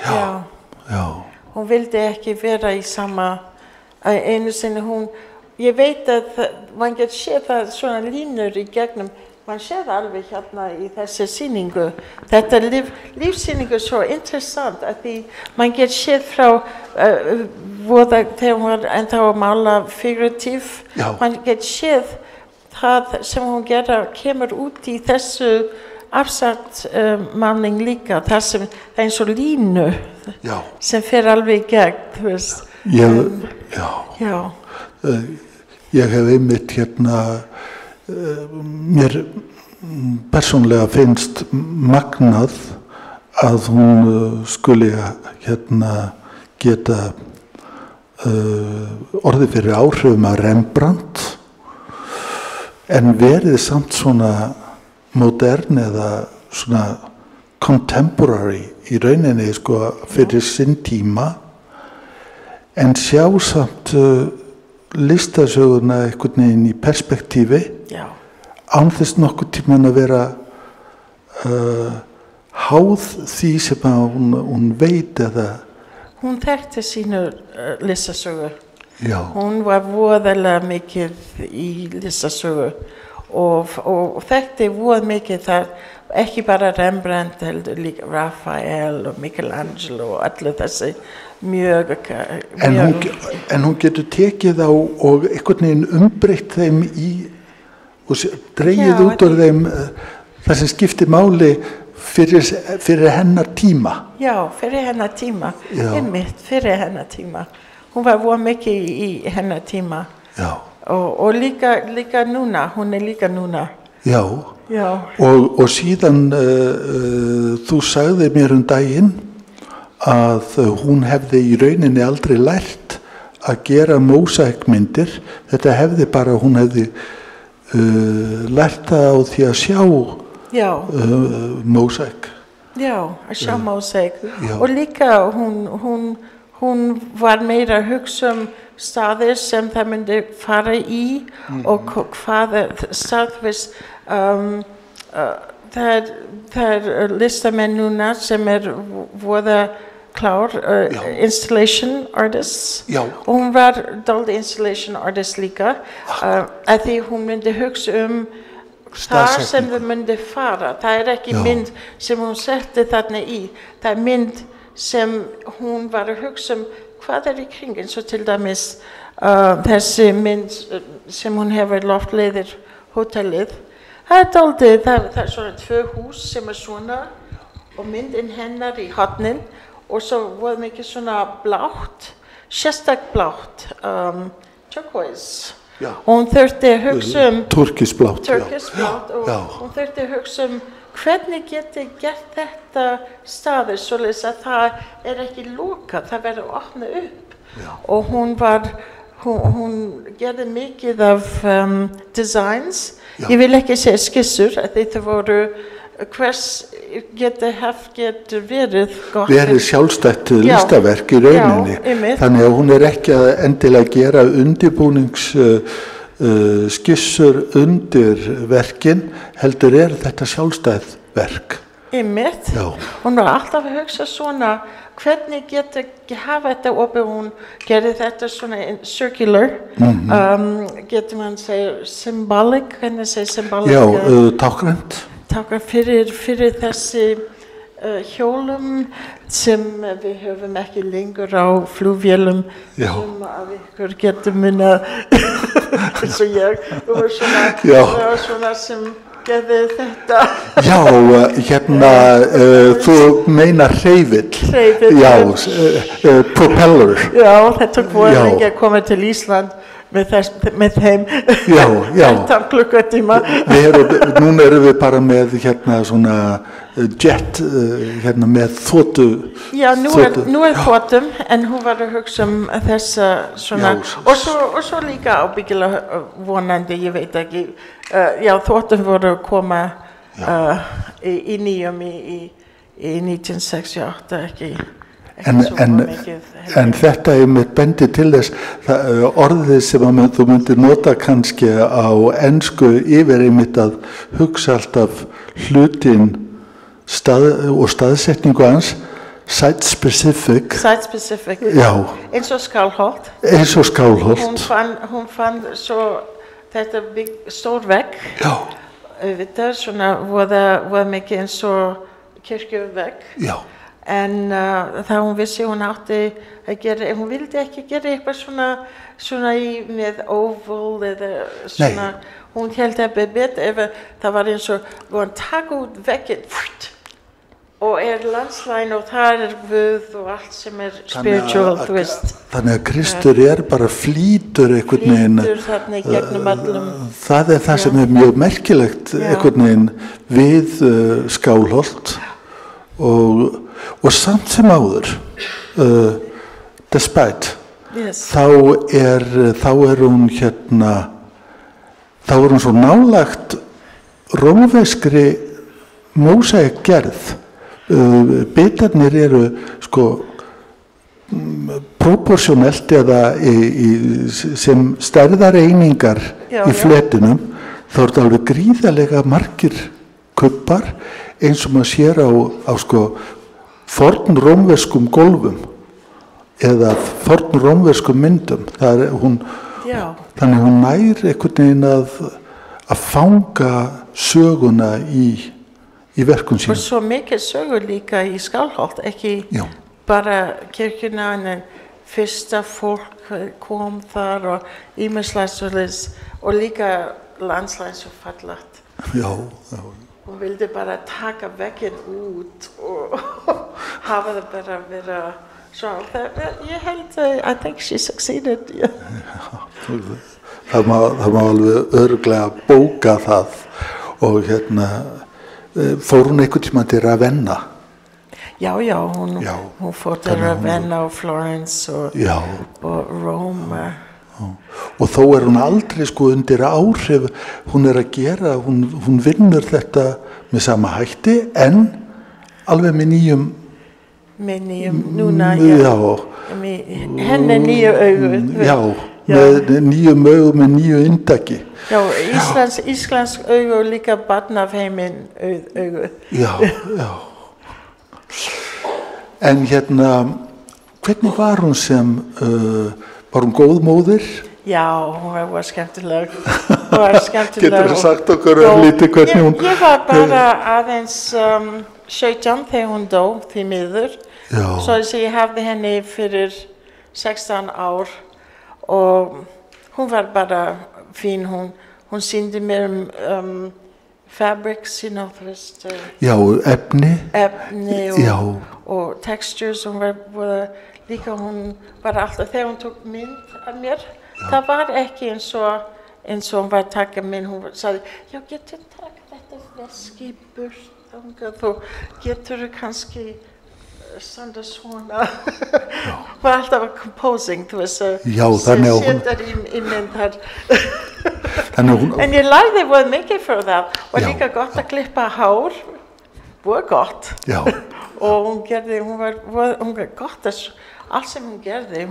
Já. Hún vildi ekki vera í sama, einu sinni ég veit að man getur séð það svona línur í gegnum man sér það alveg hérna í þessi sýningu. Þetta lífsýningu svo interessant að því man get séð frá þegar hún var ennþá að mála figuratív, man get séð það sem hún kemur út í þessu abstrakt málning líka, það sem það eins og línu sem fer alveg í gegn, þú veist. Ég hef einmitt hérna, mér persónlega finnst magnað að hún skuli hérna geta orðið fyrir áhrifum af Rembrandt en verið samt svona modern eða svona contemporary í rauninni sko fyrir sinn tíma en sjá samt listasöguna einhvern veginn í perspektífi án þess nokkuð tímann að vera háð því sem að hún veit eða hún þekkti sínu listasögu. Hún var voðalega mikið í listasögu og þekkti voða mikið þar, ekki bara Rembrandt, heldur líka Raphael og Michelangelo og allir þessi mjög. En hún getur tekið á og einhvern veginn umbreytt þeim í og dregið út úr þeim það sem skiptir máli fyrir hennar tíma. Já, fyrir hennar tíma. Einmitt, fyrir hennar tíma. Hún var voða mikið í hennar tíma. Og líka núna, hún líka núna. Já. Og síðan þú sagði mér daginn að hún hefði í rauninni aldrei lært að gera mósaikmyndir. Þetta hefði bara, hún hefði lært það á því að sjá mósaik. Já, að sjá mósaik. Og líka hún var meira að hugsa staðir sem það myndi fara í og hvað staðvis það listamenn núna sem voða klár installation artists og hún var dálítið installation artist líka að því hún myndi hugsa þar sem það myndi fara. Það ekki mynd sem hún setti þarna í, það mynd sem hún var að hugsa hvað í kring, eins og til dæmis þessi mynd sem hún hefur loftleiðir hótelið. Það dálítið, það svona 2 hús sem svona og myndin hennar í hotnin og svo voru mikið svona blátt, sérstak blátt, turquoise. Og hún þurfti að hugsa turkisblátt og hún þurfti að hugsa hvernig geti gert þetta staður svoleiðis að það ekki lokað, það verður að opna upp. Og hún gerði mikið af designs. Ég vil ekki segja skissur, að þetta voru hvers getur verið gott. Verið sjálfstætt listaverk í rauninni. Þannig að hún ekki að endilega gera undirbúnings skissur undir verkin, heldur þetta sjálfstæð verk. Einmitt. Hún var alltaf að hugsa svona, hvernig getur hafa þetta opið, hún gerði þetta svona circular, getur man segja symbolic, hvernig segja symbolic? Tákrænt. Tákrænt fyrir þessi hjólum sem við höfum ekki lengur á flugvélum sem að ykkur getur munna eins og ég og svona sem gerði þetta. Já, hérna þú meinar hreyfill. Propeller. Já, þetta tók voða lengi að koma til Ísland með þeim þetta klukkutíma. Núna erum við bara með hérna svona jet hérna með þotu. Já, nú þotum, en hún var að hugsa þessa svona og svo líka ábyggilega vonandi, ég veit ekki, þotum voru að koma í nýjum í 1968 ekki. En þetta með bendi til þess orðið sem þú myndir nota kannski á ensku yfir einmitt að hugsa alltaf hlutin og staðsetningu hans site specific. Eins og Skálholt. Hún fann svo þetta stór vegg auðvitað, svona voða mikið eins og kirkjuvegg. Já. En þá hún vissi hún átti að gera, hún vildi ekki gera eitthvað svona með oval eða svona, hún held að betur ef það var eins og hún taka út vegginn og landslægin og það Guð og allt sem spiritual, þú veist. Þannig að Kristur bara flýtur einhvern veginn. Flýtur þarna í gegnum allum. Það það sem mjög merkilegt einhvern veginn við Skálholt og samt sem áður, despite, þá er hún þá er hún svo nálægt rómverskri mósaíkgerð. Bitarnir eru sko proportionelt eða sem stærðareiningar í fletinum, þá er þetta alveg gríðarlega margir kubbar eins og maður sér á sko forn rómverskum gólfum eða forn rómverskum myndum. Þannig hún nær einhvern veginn að fanga söguna í verkum sínum. Og svo mikið sögur líka í Skálholt, ekki bara kirkjuna, en fyrsta fólk kom þar og ýmislegt svoleiðis og líka landslagið svo fallegt. Já. Hún vildi bara taka vegginn út og hafa það bara vera svona. Ég held I think she succeeded. Það má alveg örugglega bóka það og fór hún einhvern tímann til Ravenna? Já, hún fór til Ravenna og Florence og Rome. Og þó hún aldrei sko undir áhrif, hún að gera, hún vinnur þetta með sama hætti en alveg með nýjum núna, henni nýju augu. Með nýjum augu, með nýju inntaki. Já, íslensk augu líka barn af heiminn augu. Já. En hvernig var hún sem, var hún góð móðir? Já, hún var skemmtileg. Getur þú sagt okkur lítið hvernig hún... Ég var bara aðeins 17 þegar hún dó, því miður. Svo ég hafði henni fyrir 16 ár og hún var bara fín. Hún sýndi mér fabrics, þú veist. Já, efni og textures. Hún var líka, hún var alltaf, þegar hún tók mynd af mér, það var ekki eins og hún var að taka mynd, hún sagði, já, getur þú taka þetta veski burt, þú getur þú kannski standa svona. Hún var alltaf composing, þú veist, setar í mynd þar. En ég lærði voða mikið fyrir það og líka gott að klippa hár, voða gott. Já. Og hún var gott að allt sem hún gerði,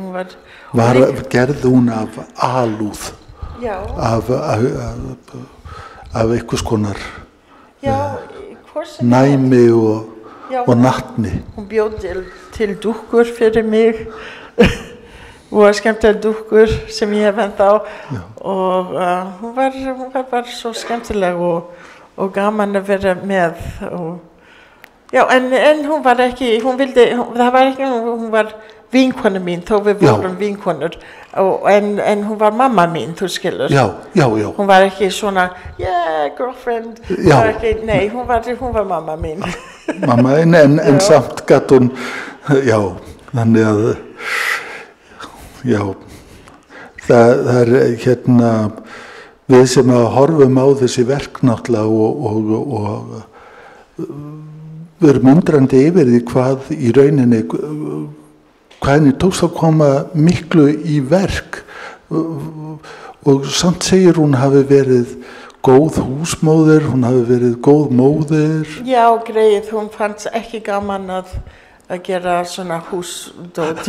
gerði hún af alúð, af einhvers konar næmi og natni. Hún bjóð til dúkkur fyrir mig, og skemmtilega dúkkur sem ég hef ennþá, og hún var bara svo skemmtileg og gaman að vera með. En hún var ekki, hún var vinkona mín, þó við vorum vinkonur, en hún var mamma mín, þú skilur. Já. Hún var ekki svona, girlfriend, nei, hún var mamma mín. Mamma, en samt gat hún, þannig að, það við sem að horfum á þessi verk náttúrulega og við erum undrandi yfir því hvað í rauninni, hvað henni tókst að koma miklu í verk og samt segir hún hafi verið góð húsmóðir, hún hafi verið góð móðir. Já, greið, hún fannst ekki gaman að gera svona húsdót.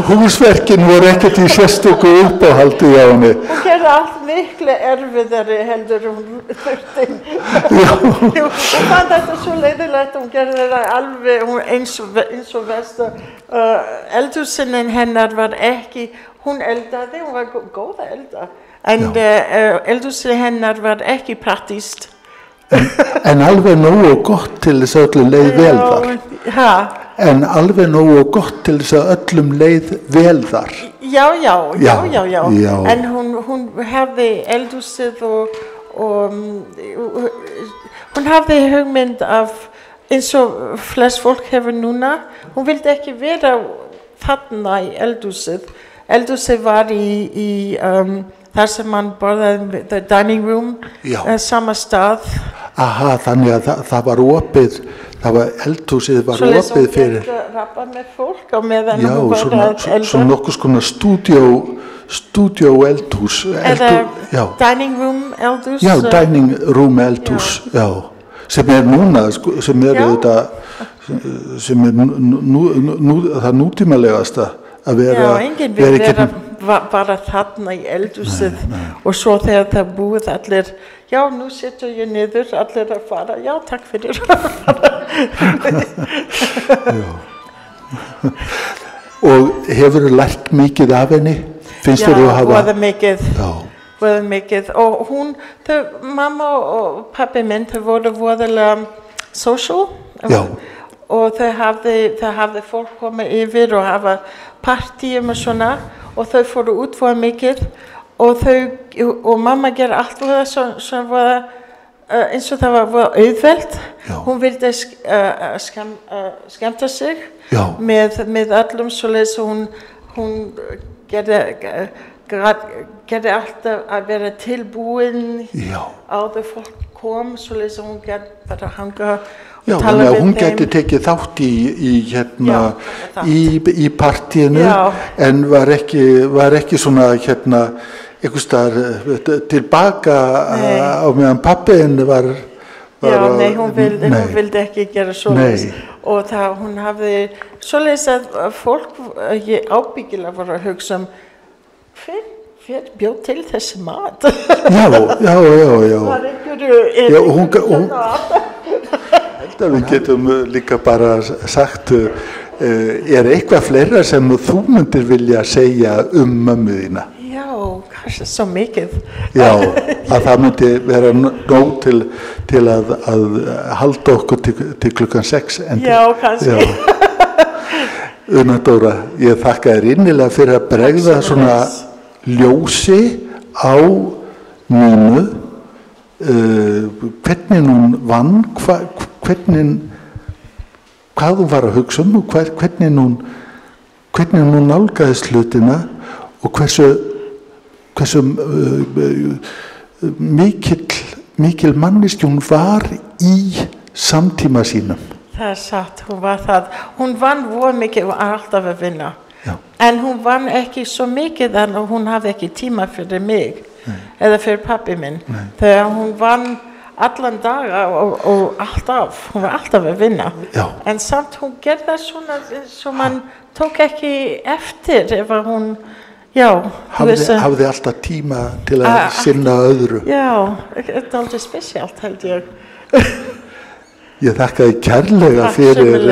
Húsverkin voru ekkert í sérstöku uppáhaldi á henni. Hún gerði allt miklu erfiðari heldur hún þurfti. Hún fann þetta svo leiðilegt, hún gerði þetta alveg eins og verst. Eldhúsinn hennar var ekki, hún eldaði, hún var góð að elda. En eldhúsið hennar var ekki praktískt. En alveg nógu gott til þess að öllum leið vel þar. Ha? En alveg nógu gott til þess að öllum leið vel þar. Já. En hún hafði eldhúsið og hún hafði hugmynd af eins og flest fólk hefur núna. Hún vildi ekki vera þarna í eldhúsið. Eldhúsið var í þar sem man borðaði, the dining room, sama stað. Aha, þannig að það var opið, eldhúsið var opið fyrir. Svo hún gæti rappa með fólk á meðan hún var að elda. Já, svona nokkuð skona stúdíó eldhús. Eða dining room eldhús. Já, dining room eldhús, já. Sem núna, sem þetta, sem það nútímalegasta að vera. Já, enginn vil vera bara þarna í eldhúsið og svo þegar það búið allir, já, nú setur ég niður, allir að fara, já, takk fyrir að fara. Og hefur þú lært mikið af henni? Finnst þér þú að hafa? Já, voða mikið. Og hún, mamma og pappi minn, þau voru voðalega social. Já. Og þau hafði fólk komið yfir og hafa partíum og svona. Og þau fóru út voða mikið og mamma ger allt voða eins og það var voða auðvelt. Hún vildi skemmta sig með öllum svoleiðis og hún gerði alltaf að vera tilbúin áður fólk kom svoleiðis og hún gerði bara hanga. Já, þannig að hún gæti tekið þátt í partíinu en var ekki svona einhvers staðar tilbaka á meðan pabbiðin var nei, hún vildi ekki gera svoleiðis og hún hafði svoleiðis að fólk ábyggilega voru að hugsa hver bjóð til þessi mat? Já. Var einhverju Við getum líka bara sagt, eitthvað fleira sem þú myndir vilja segja mömmu þína? Já, kannski svo mikið. Já, að það myndi vera nóg til að halda okkur til klukkan 6. Já, kannski. Una Dóra, ég þakka þér innilega fyrir að bregða svona ljósi á Nínu, hvernig hún vann, hvað hún var að hugsa og hvernig hún nálgaðist hlutina og hversu mikil manneskja hún var í samtíma sínum. Það satt, hún var það. Hún vann voða mikið og alltaf að vinna. En hún vann ekki svo mikið að hún hafði ekki tíma fyrir mig eða fyrir pappi minn. Þegar hún vann allan daga og alltaf, hún var alltaf að vinna. En samt hún gerði það svona svo man tók ekki eftir ef hún, hafði alltaf tíma til að sinna öðru. Já, þetta er aldrei spesiált held ég. Ég þakka þér kærlega fyrir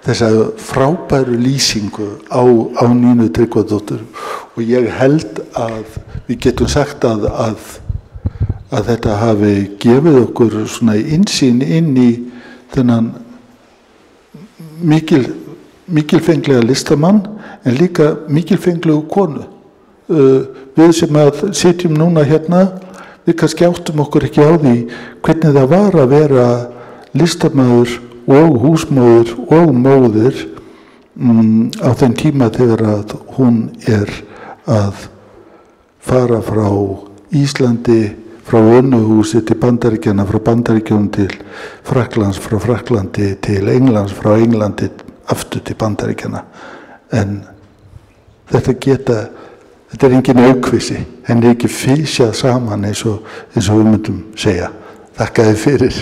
þessa frábæru lýsingu á Nínu Tryggvadóttur og ég held að við getum sagt að þetta hafi gefið okkur svona innsýn inn í þennan mikilfenglega listamann en líka mikilfenglegu konu. Við sem að sitjum núna hérna, við kannski áttum okkur ekki á því hvernig það var að vera listamaður og húsmóðir og móðir á þeim tíma þegar að hún að fara frá Íslandi, frá Önnuhúsi til Bandaríkjanna, frá Bandaríkjunum til Frakklands, frá Frakklandi til Englands, frá Englandi aftur til Bandaríkjanna. En þetta er engin aukvisi, henni er ekki fysjað saman eins og við myndum segja. Þakka þér fyrir.